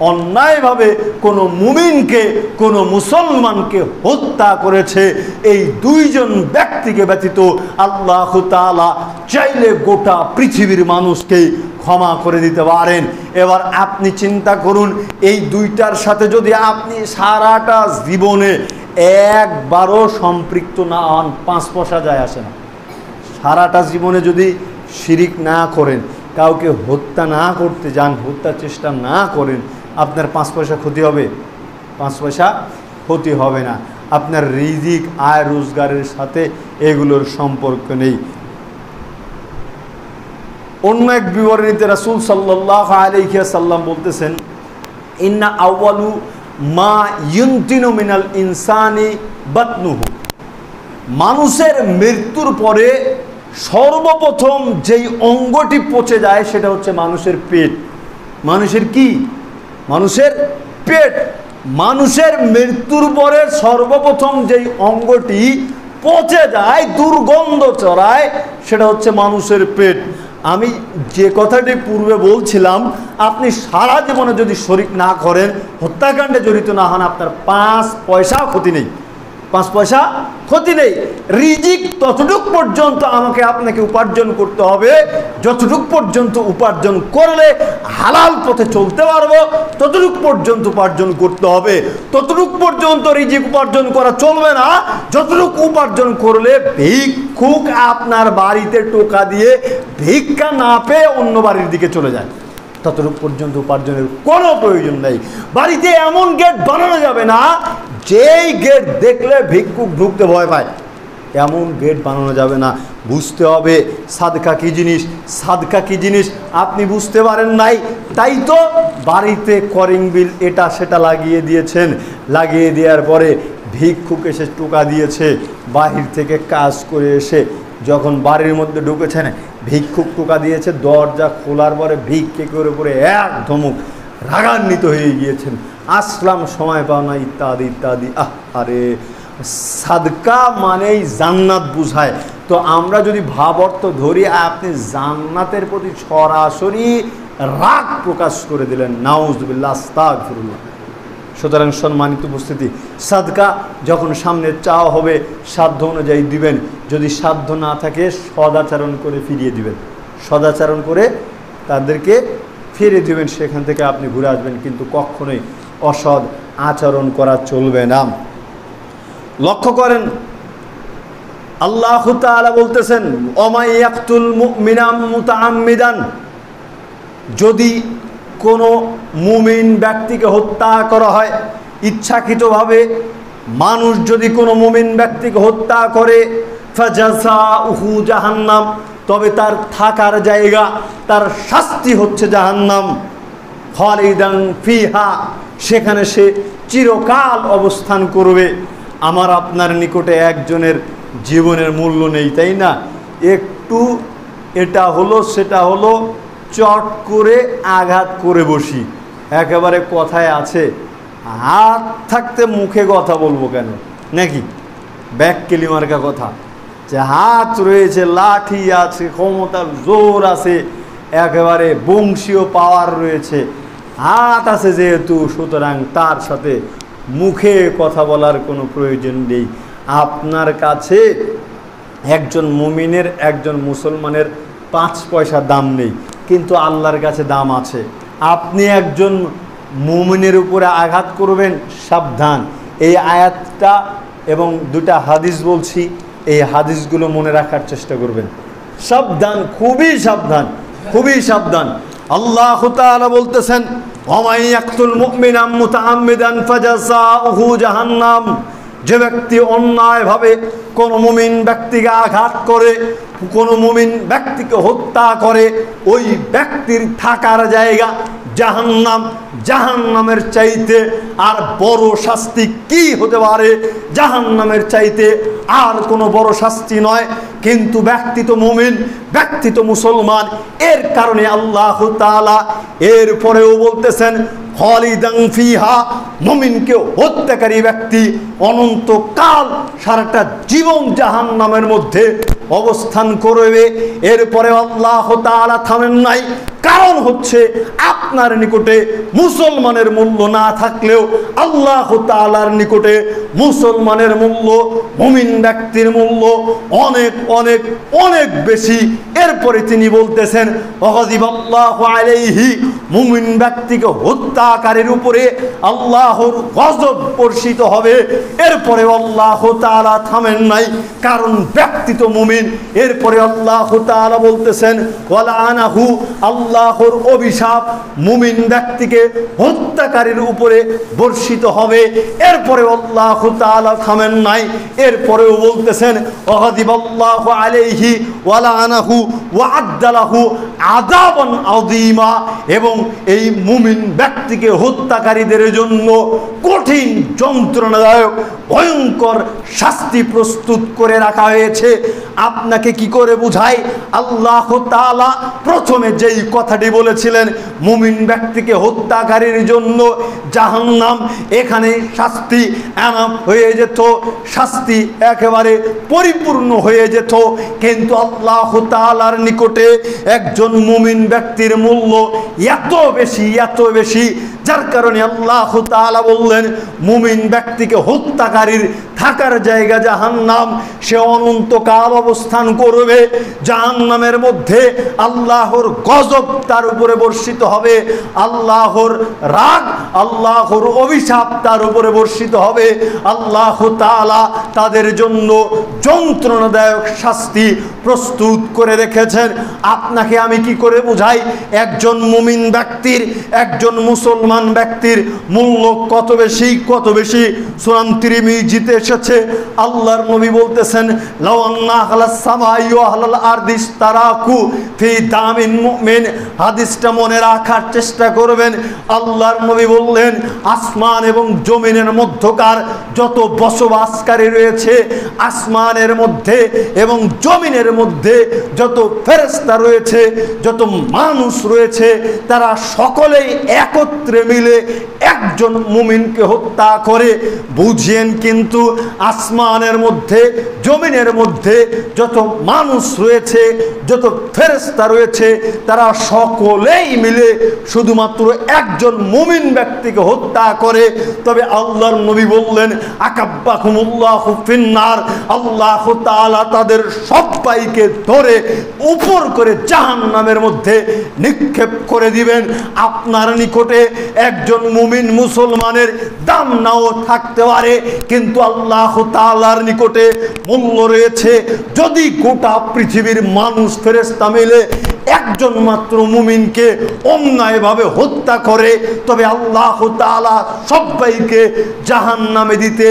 অন্যায়ভাবে কোনো মুমিনকে, কোনো মুসলমানকে হত্যা করেছে। এই দুইজন ব্যক্তিকে ব্যতীত আল্লাহ তাআলা চাইলে গোটা পৃথিবীর মানুষকে ক্ষমা করে দিতে পারেন। এবার আপনি চিন্তা করুন, এই দুইটার সাথে যদি আপনি সারাটা জীবনে একবারও সম্পৃক্ত না হন, 5 পয়সা যায় আসে না। সারাটা জীবনে যদি শিরিক না করেন, কাউকে হত্যা না করতে যান, হত্যার চেষ্টা না করেন, আপনার 5 পয়সা ক্ষতি হবে? 5 পয়সা ক্ষতি হবে না। আপনার রিজিক, আয় রোজগারের সাথে এগুলোর সম্পর্ক নেই। অন্য এক বিবরণীতে রাসূল সাল্লাল্লাহু আলাইহি ওয়াসাল্লাম বলতেছেন, ইন্না আউয়ালু মা ইউনতিনু মিনাল ইনসানি বাতনুহু, মানুষের মৃত্যুর পরে সর্বপ্রথম যেই অঙ্গটি পচে যায় সেটা হচ্ছে মানুষের পেট। মানুষের কি? মানুষের পেট। মানুষের মৃত্যুর পরে সর্বপ্রথম যেই অঙ্গটি পচে যায়, দুর্গন্ধ ছড়ায়, সেটা হচ্ছে মানুষের পেট। আমি যে কথাটি পূর্বে বলছিলাম, আপনি সারা জীবনে যদি শরীক না করেন, হত্যাকাণ্ডে জড়িত না হন, আপনার 5 পয়সা ক্ষতি নেই। 5 পয়সা ক্ষতি নেই। রিজিক ততটুক পর্যন্ত আমাকে আপনাকে উপার্জন করতে হবে, যতটুক পর্যন্ত উপার্জন করলে হালাল পথে চলতে পারবো, ততটুক পর্যন্ত উপার্জন করতে হবে। ততটুক পর্যন্ত রিজিক উপার্জন করা চলবে না যতটুক উপার্জন করলে ভিক্ষুক আপনার বাড়িতে টোকা দিয়ে ভিক্ষা না পেয়ে অন্য বাড়ির দিকে চলে যায়। ততটুকু পর্যন্ত উপার্জনের কোনো প্রয়োজন নেই। বাড়িতে এমন গেট বানানো যাবে না যেই গেট দেখলে ভিক্ষুক ঢুকতে ভয় পায়, এমন গেট বানানো যাবে না। বুঝতে হবে সাদকা কি জিনিস, সাদকা কি জিনিস আপনি বুঝতে পারেন নাই, তাই তো বাড়িতে কলিং বিল এটা সেটা লাগিয়ে দিয়েছেন। লাগিয়ে দেওয়ার পরে ভিক্ষুক এসে টোকা দিয়েছে, বাহির থেকে কাজ করে এসে যখন বাড়ির মধ্যে ঢুকেছেন, ভিক্ষুক টোকা দিয়েছে, দরজা খোলার পরে ভিক্ষে করে পরে এক ধমক রাগান্বিত হয়ে গিয়েছেন, আসলাম সময় পাও না, ইত্যাদি ইত্যাদি। আরে সাদকা মানেই জান্নাত বুঝায়। তো আমরা যদি ভাব অর্থ ধরি, আপনি জান্নাতের প্রতি সরাসরি রাগ প্রকাশ করে দিলেন। নাউজুবিল্লাহ, আস্তাগফিরুল্লাহ। সুতরাং সম্মানিত উপস্থিতি, সাদকা যখন সামনে চাওয়া হবে সাধ্য অনুযায়ী দিবেন। যদি সাধ্য না থাকে সদাচরণ করে ফিরিয়ে দিবেন, সদাচরণ করে তাদেরকে ফিরিয়ে দিবেন, সেখান থেকে আপনি ঘুরে আসবেন। কিন্তু কখনোই অসৎ আচরণ করা চলবে না। লক্ষ্য করেন আল্লাহ তাআলা বলতেছেন, ওমাই ইয়াকতুল মুমিনা মুতাআম্মিদান, যদি কোনো মুমিন ব্যক্তিকে হত্যা করা হয় ইচ্ছাকৃতভাবে, মানুষ যদি কোনো মুমিন ব্যক্তিকে হত্যা করে, ফাজাযাউহু জাহান্নাম, তবে তার থাকার জায়গা, তার শাস্তি হচ্ছে জাহান্নাম। খালিদান ফিহা, সেখানে সে চিরকাল অবস্থান করবে। আমার আপনার নিকটে একজনের জীবনের মূল্য নেই, তাই না? একটু এটা হলো সেটা হলো, চট করে আঘাত করে বসি। একেবারে কথায় আছে, হাত থাকতে মুখে কথা বলবো কেন, নাকি? ব্যাক কেলিমার্কা কথা, যে হাত রয়েছে, লাঠি আছে, ক্ষমতার জোর আছে, একেবারে বংশীয় পাওয়ার রয়েছে, হাত আছে যেহেতু, সুতরাং তার সাথে মুখে কথা বলার কোনো প্রয়োজন নেই। আপনার কাছে একজন মুমিনের, একজন মুসলমানের 5 পয়সা দাম নেই, কিন্তু আল্লাহর কাছে দাম আছে। আপনি একজন মুমিনের উপরে আঘাত করবেন, সাবধান। এই আয়াতটা এবং 2টা হাদিস বলছি, এই হাদিসগুলো মনে রাখার চেষ্টা করবেন। সাবধান, খুবই সাবধান, খুবই সাবধান। আল্লাহ তাআলা বলতেছেন, ওমাই ইয়াকতুল মুমিনা মুতাআম্মিদান ফাজাযাউহু জাহান্নাম, যে ব্যক্তি অন্যায়ভাবে কোনো মুমিন ব্যক্তিকে আঘাত করে, কোনো মুমিন ব্যক্তিকে হত্যা করে, ওই ব্যক্তির থাকার জায়গা জাহান্নাম, জাহান্নামের চাইতে আর বড় শাস্তি কি হতে পারে? জাহান্নামের চাইতে আর কোনো বড় শাস্তি নয়। কিন্তু ব্যক্তি তো মুমিন, ব্যক্তি তো মুসলমান, এর কারণে আল্লাহ তাআলা এরপরেও বলতেছেন খালিদান ফিহা, মুমিনকে হত্যাকারী ব্যক্তি অনন্তকাল সারাটা জীবন জাহান্নামের মধ্যে অবস্থান করবে। এরপরে আল্লাহ তাআলা থামেন নাই, কারণ হচ্ছে আপনার নিকটে মুসলমানের মূল্য না থাকলেও আল্লাহ তাআলার নিকটে মুসলমানের মূল্য, মুমিন ব্যক্তির মূল্য অনেক অনেক অনেক বেশি। এরপরে তিনি বলতেছেন ওয়াগাযিবাল্লাহু আলাইহি, মুমিন ব্যক্তিকে হত্যাকারীর উপরে আল্লাহর গজব বর্ষিত হবে। এরপরে আল্লাহ তাআলা থামেন নাই, কারণ ব্যক্তি তো মুমিন। এরপরে আল্লাহ তাআলা বলতেছেন ওয়ালানাহু, আল্লাহর অভিশাপ মুমিন ব্যক্তিকে হত্যাকারীর উপরে বর্ষিত হবে। এরপরে আল্লাহ তাআলা থামেন নাই, এরপরেও বলতেছেন ওয়াগাযিবাল্লাহু আলাইহি ওয়ালানাহু ওয়া'আদ্দালাহু আযাবান আযীমা, এবং এই মুমিন ব্যক্তিকে হত্যাকারীদের জন্য কঠিন যন্ত্রণাদায়ক ভয়ঙ্কর শাস্তি প্রস্তুত করে রাখা হয়েছে। আপনাকে কি করে বুঝাই? আল্লাহ তাআলা প্রথমে যেই কথাটি বলেছিলেন মুমিন ব্যক্তিকে হত্যাকারীর জন্য জাহান্নাম, এখানে শাস্তি এনাফ হয়ে যেত, শাস্তি একেবারে পরিপূর্ণ হয়ে যেত। কিন্তু আল্লাহ তাআলার নিকটে একজন মুমিন ব্যক্তির মূল্য এত বেশি, এত বেশি, যার কারণে আল্লাহ তাআলা বললেন মুমিন ব্যক্তিকে হত্যাকারীর থাকার জায়গা জাহান্নাম, সে অনন্তকাল অবস্থান করবে জাহান্নামের মধ্যে। আল্লাহর গজব তার উপরে বর্ষিত হবে, আল্লাহর রাগ, আল্লাহর অভিশাপ তার উপরে বর্ষিত হবে। আল্লাহ তাআলা তাদের জন্য যন্ত্রণাদায়ক শাস্তি প্রস্তুত করে রেখেছেন। আপনাকে আমি কি করে বুঝাই একজন মুমিন ব্যক্তির, একজন মুসলমান ব্যক্তির মূল্য কত বেশি, কত বেশি? সুনান তিরমিজিতে এসেছে, আল্লাহর নবী বলতেছেন লাউ আন্না আহলাস সামাই ওয়া আহলাল আরদি ইসতারাকু ফি দামিন মুমিন। হাদিসটা মনে রাখার চেষ্টা করবেন। আল্লাহর নবী বললেন আসমান এবং জমিনের মধ্যকার যত বসবাসকারী রয়েছে, আসমানের মধ্যে এবং জমিনের মধ্যে যত ফেরেশতা রয়েছে, যত মানুষ রয়েছে, তারা সকলেই একত্রে মিলে একজন মুমিনকে হত্যা করে। বুঝিয়েন কিন্তু আসমানের মধ্যে, জমিনের মধ্যে যত মানুষ রয়েছে, যত ফেরেশতা রয়েছে, তারা সকলেই মিলে শুধুমাত্র একজন মুমিন ব্যক্তিকে হত্যা করে। তবে আল্লাহর নবী বললেন আকাব্বাকুমুল্লাহু ফিন্নার, আল্লাহ তাআলা তাদের সবাইকে ধরে উপর করে জাহান্নামের মধ্যে নিক্ষেপ করে দিবেন। আপনার নিকটে একজন মুমিন মুসলমানের দাম নাও থাকতে পারে, কিন্তু আল্লাহ তাআলার নিকটে মূল্য রয়েছে। যদি গোটা পৃথিবীর মানুষ ফেরেশতা মিলে একজন মাত্র মুমিনকে অন্যায়ভাবে হত্যা করে, তবে আল্লাহ তাআলা সবাইকে জাহান্নামে দিতে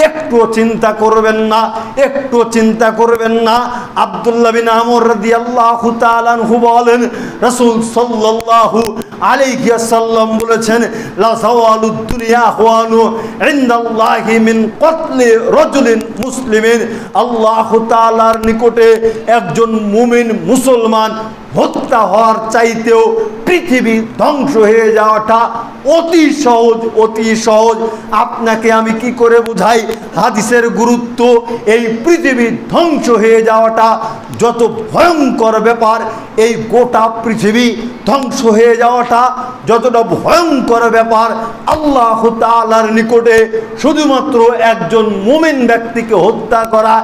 একটু চিন্তা করবেন না, একটু চিন্তা করবেন না। আব্দুল্লাহ বিন আমর রাদিয়াল্লাহু তাআলা আনহু বলেন রাসূল সাল্লাল্লাহু আলাইহি ওয়াসাল্লাম বলেছেন লা যাওয়ালুদ দুনিয়া আহওয়ানু ইনদাল্লাহি মিন কতলি রাজুলিন মুসলিমিন। আল্লাহ তাআলার নিকটে একজন মুমিন মুসলমান হত্যা হওয়ার চাইতেও পৃথিবী ধ্বংস হয়ে যাওয়াটা অতি সহজ, অতি সহজ। আপনাকে আমি কি করে বুঝাই হাদিসের গুরুত্ব? এই পৃথিবী ধ্বংস হয়ে যাওয়াটা যত ভয়ঙ্কর ব্যাপার, এই গোটা পৃথিবী ধ্বংস হয়ে যাওয়াটা যতটা ভয়ঙ্কর ব্যাপার, আল্লাহ তাআলার নিকটে শুধুমাত্র একজন মুমিন ব্যক্তিকে হত্যা করা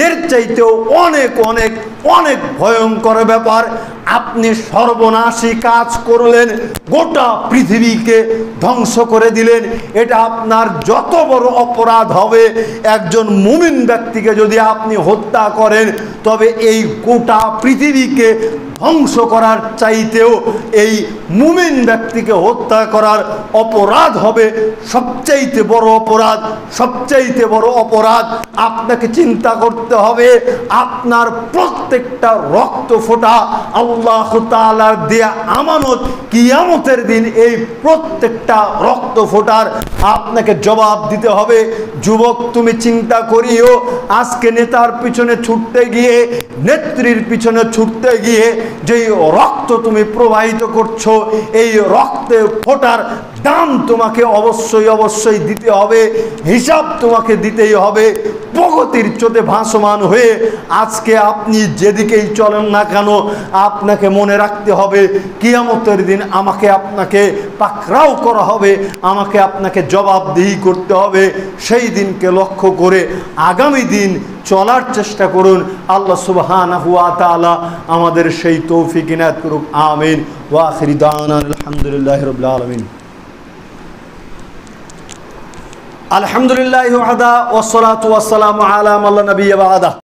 এর চাইতেও অনেক অনেক অনেক ভয়ঙ্কর ব্যাপার। আপনি সর্বনাশী কাজ করলেন, গোটা পৃথিবীকে ধ্বংস করে দিলেন, এটা আপনার যত বড় অপরাধ হবে। একজন মুমিন ব্যক্তিকে যদি আপনি হত্যা করেন, তবে এই গোটা পৃথিবীকে ধ্বংস করার চাইতেও এই মুমিন ব্যক্তিকে হত্যা করার অপরাধ হবে সবচাইতে বড় অপরাধ। সবচাইতে বড় অপরাধ। আপনাকে চিন্তা করতে হবে আপনার প্রত্যেকটা রক্ত ফোঁটা আল্লাহ তাআলার দেয়া আমানত, কিয়ামতের দিন এই প্রত্যেকটা রক্ত ফোঁটার আপনাকে জবাব দিতে হবে। যুবক, তুমি চিন্তা করিও আজকে নেতার পিছনে ছুটতে গিয়ে, নেত্রীর পিছনে ছুটতে গিয়ে যেই রক্ত তুমি প্রবাহিত করছো, এই রক্তে ফোঁটার দাম তোমাকে অবশ্যই দিতে হবে, হিসাব তোমাকে দিতেই হবে। প্রগতির চোটে ভাসমান হয়ে আজকে আপনি যেদিকেই চলেন না কেন, আপনাকে মনে রাখতে হবে কিয়ামতের দিন আমাকে আপনাকে পাকড়াও করা হবে, আমাকে আপনাকে জবাবদিহি করতে হবে। সেই দিনকে লক্ষ্য করে আগামী দিন চলার চেষ্টা করুন। আল্লাহ সুবহানাহু ওয়া তাআলা আমাদের সেই তৌফিক ইনায়াত করুক। আমিন। ওয়া আখিরু দাওয়ানা আলহামদুলিল্লাহি রাব্বিল আলামিন। আলহামদুলিল্লাহি ওয়াহদা ওয়াসসালাতু ওয়াসসালামু আলা মান লা নাবিয়্যা বা'দা।